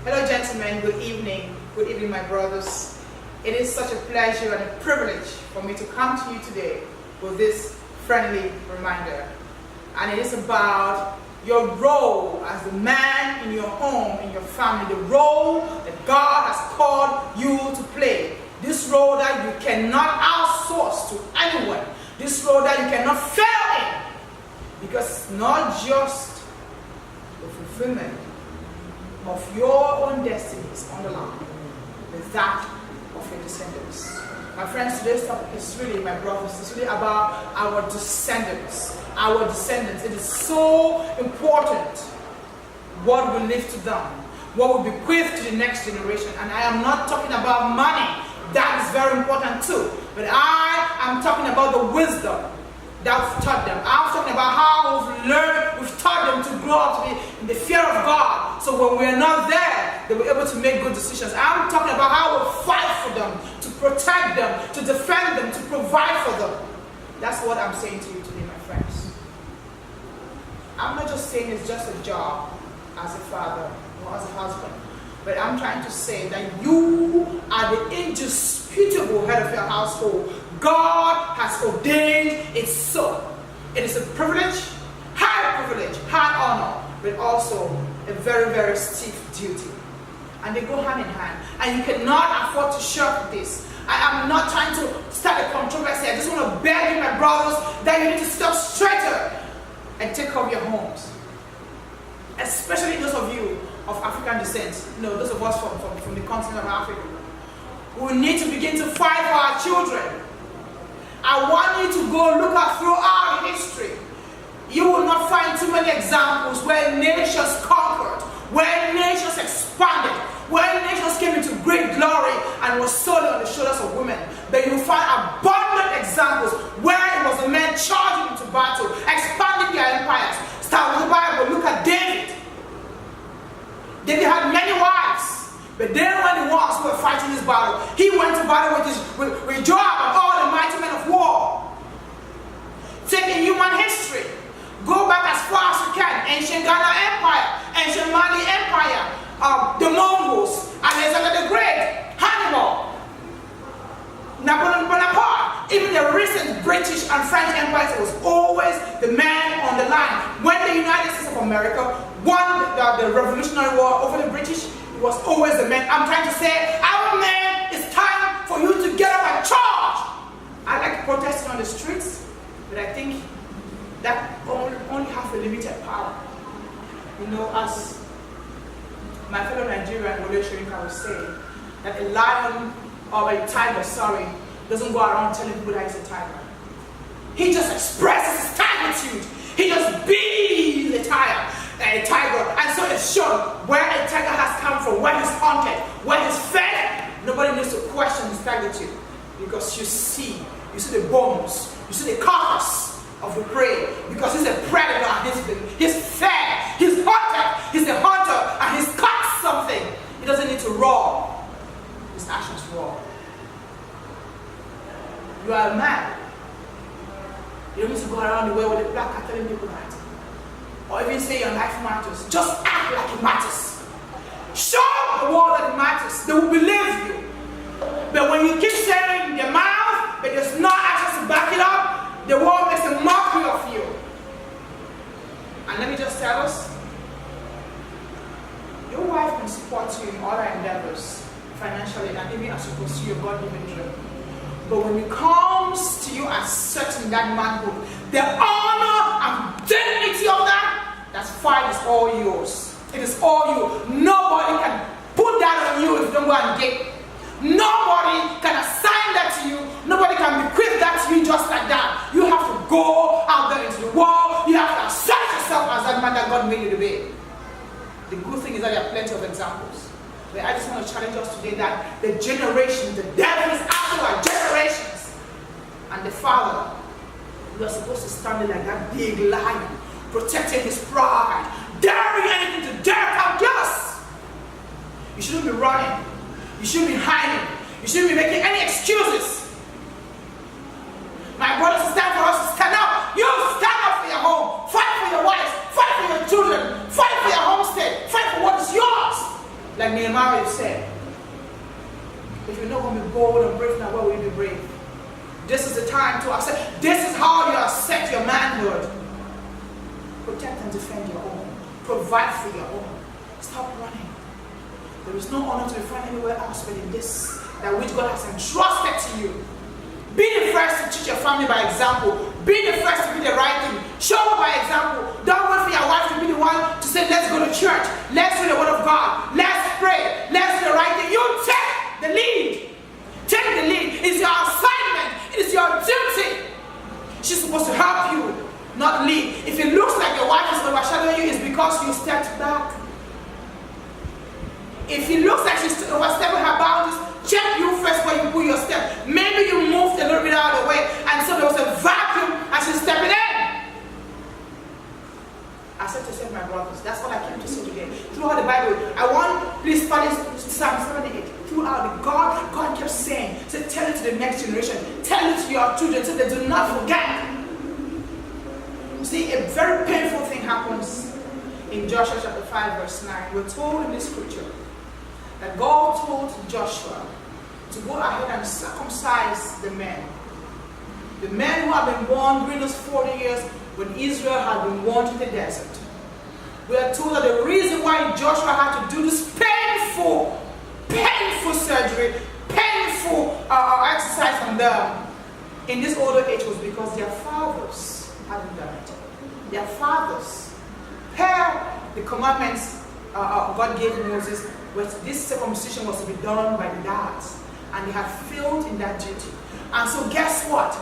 Hello gentlemen, good evening. Good evening my brothers. It is such a pleasure and a privilege for me to come to you today with this friendly reminder. And it is about your role as the man in your home, in your family, the role that God has called you to play. This role that you cannot outsource to anyone. This role that you cannot fail in. Because it's not just the fulfillment of your own destinies on the line, but that of your descendants. My friends, today's topic is really, my brothers, it's really about our descendants. Our descendants. It is so important what we leave to them, what we bequeath to the next generation. And I am not talking about money. That is very important too. But I am talking about the wisdom that we've taught them. I'm talking about how we've taught them to grow up to be in the fear of God. So when we're not there, they were able to make good decisions. I'm talking about how we fight for them, to protect them, to defend them, to provide for them. That's what I'm saying to you today, my friends. I'm not just saying it's just a job as a father or as a husband. But I'm trying to say that you are the indisputable head of your household. God has ordained it so. It is a privilege, high honor, but also a very, very steep duty. And they go hand in hand. And you cannot afford to shirk this. I am not trying to start a controversy. I just want to beg you, my brothers, that you need to step straighter and take care of your homes. Especially those of you of African descent, those of us from the continent of Africa. We need to begin to fight for our children. I want you to go look at throughout history. You will not find too many examples where nations conquered, where nations expanded, where nations came into great glory and was solely on the shoulders of women. But you will find abundant examples where it was the men charging into battle, expanding their empires. Start with the Bible. Look at David. David had many wives, but they weren't the ones who were fighting this battle. He went to battle with Joab and all the mighty men of war. Taking human history, go back as far as you can. Ancient Ghana Empire, ancient Mali Empire, the Mongols, Alexander the Great, Hannibal, Napoleon Bonaparte, even the recent British and French empires. It was always the man on the line. When the United States of America won the Revolutionary War over the British, it was always the men. I'm trying to say, our men, it's time for you to get up and charge. I like protesting on the streets, but I think that only have a limited power. As my fellow Nigerian Wole Soyinka was saying, that a lion, or a tiger, doesn't go around telling people that he's a tiger. He just expresses his tigeritude. He just be a tiger. And so it's shown where a tiger has come from, where he's hunted, where he's fed. Nobody needs to question his tigeritude, because you see the bones, you see the carcass of the prey, because he's a predator. He's fed, he's hunted, he's a hunter, and he's caught something. He doesn't need to roar. His actions roar. You are a man. You don't need to go around the world with a placard telling people that. Or even say your life matters. Just act like it matters. Show the world that it matters. They will believe you. But when you keep saying in your mouth, but there's no actions to back it up, the world makes a mockery of you. And let me just tell us, your wife can support you in all her endeavors, financially, and even as you pursue your God-given dream. But when it comes to you asserting that manhood, the honor and dignity of that's fine, is all yours. It is all you. Nobody can put that on you if you don't go and get. Nobody can assign that to you. Nobody can bequeath that to you just like that. You have to go out there into the world. You have to assert yourself as that man that God made you to be. The good thing is that there are plenty of examples. But I just want to challenge us today that the generations, the devil is after our generations. And the Father, we are supposed to stand there like that big lion, protecting his pride, daring anything to dare come jealous. You shouldn't be running. You shouldn't be hiding. You shouldn't be making any excuses. My brothers, it's time for us to stand up. You stand up for your home. Fight for your wives. Fight for your children. Fight for your homestead. Fight for what is yours. Like Nehemiah said, if you're not going to be bold and brave now, why will you be brave? This is the time to accept. This is how you accept your manhood. Protect and defend your own. Provide for your own. Stop running. There is no honor to be found anywhere else but in this, that which God has entrusted to you. Be the first to teach your family by example. Be the first to be the right thing. Show up by example. Don't wait for your wife to be the one to say, let's go to church. Let's read the word of God. Let's pray. Let's do the right thing. You take the lead. Take the lead. It's your assignment. It is your duty. She's supposed to help you, not lead. If it looks like your wife is overshadowing you, it's because you stepped back. If it looks like she's overstepping her boundaries, check you first where you put your step. Maybe you moved a little bit out of the way, and so there was a vacuum and she's stepping in. I said to say, my brothers, that's what I came to say today. Throughout the Bible, I want, please study Psalm 78. Throughout the God kept saying, so tell it to the next generation, tell it to your children so they do not forget. See, a very painful thing happens in Joshua chapter 5 verse 9. We're told in this scripture that God told Joshua to go ahead and circumcise the men. The men who had been born during those 40 years when Israel had been born to the desert. We are told that the reason why Joshua had to do this painful surgery, painful exercise on them in this older age was because their fathers hadn't done it. Their fathers, per the commandments God gave Moses, this circumcision was to be done by the dads, and they had failed in that duty. And so guess what?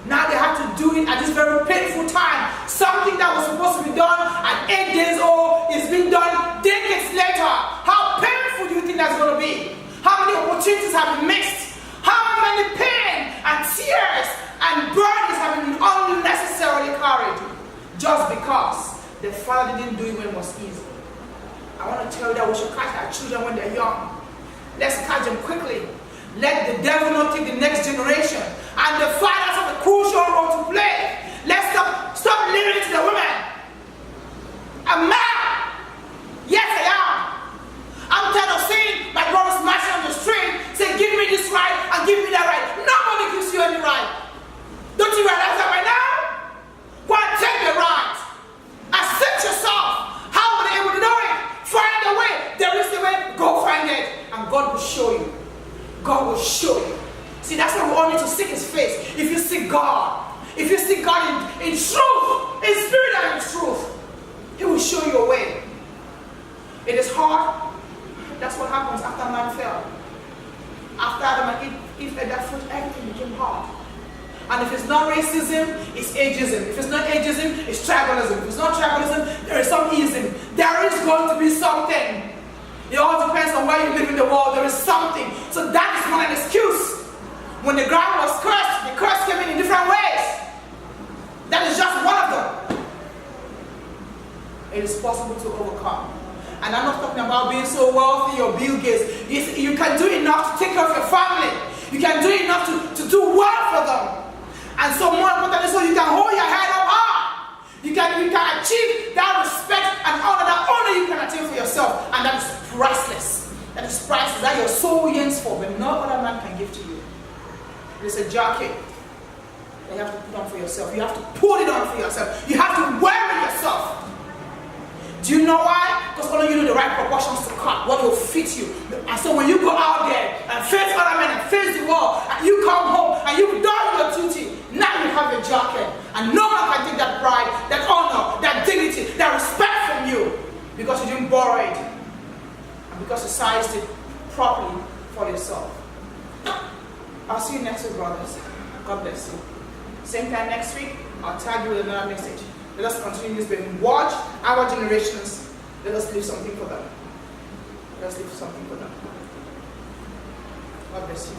Now they have to do it at this very painful time. Something that was supposed to be done at 8 days old is being done decades later. How painful do you think that's going to be? How many opportunities have been missed? How many pain and tears and burdens have been unnecessarily carried? Just because the father didn't do it when it was easy. I want to tell you that we should catch our children when they're young. Let's catch them quickly. Let the devil not take the next generation. And the fathers have a crucial role to play. Let's stop leaving it to the women. A man. Yes, I am. I'm tired of seeing my brothers marching on the street, say, give me this right and give me that right. Nobody gives you any right. Don't you realize that right now? Go and take the right. Accept yourself. How are they able to do it? Find a way. There is a way. Go find it. And God will show you. God will show you. See, that's why we all need to seek His face. If you seek God, if you seek God in truth, in spirit and in truth, He will show you a way. It is hard. That's what happens after man fell. After Adam and Eve ate that fruit, everything became hard. And if it's not racism, it's ageism. If it's not ageism, it's tribalism. If it's not tribalism, there is some ism. There is going to be something. It all depends on where you live in the world. There is something. So that is not an excuse. When the ground was cursed, the curse came in different ways. That is just one of them. It is possible to overcome. And I'm not talking about being so wealthy or Bill Gates. You can do enough to take care of your family. You can do enough to do well for them. And so more importantly, so you can hold your head up high. You can achieve that respect and honor that only you can achieve for yourself. And that is priceless. That is priceless. That your soul yearns for, but no other man can give to you. It's a jacket that you have to put on for yourself. You have to put it on for yourself. You have to wear it yourself. Do you know why? Because only you know the right proportions to cut, what will fit you. And so when you go out there and face other men and face the world, and you come home and you've done your duty, now you have a jacket. And no one can take that pride, that honor, that dignity, that respect from you. Because you didn't borrow it. And because you sized it properly for yourself. I'll see you next week, brothers. God bless you. Same time next week, I'll tag you with another message. Let us continue this way. Watch our generations. Let us leave something for them. Let us leave something for them. God bless you.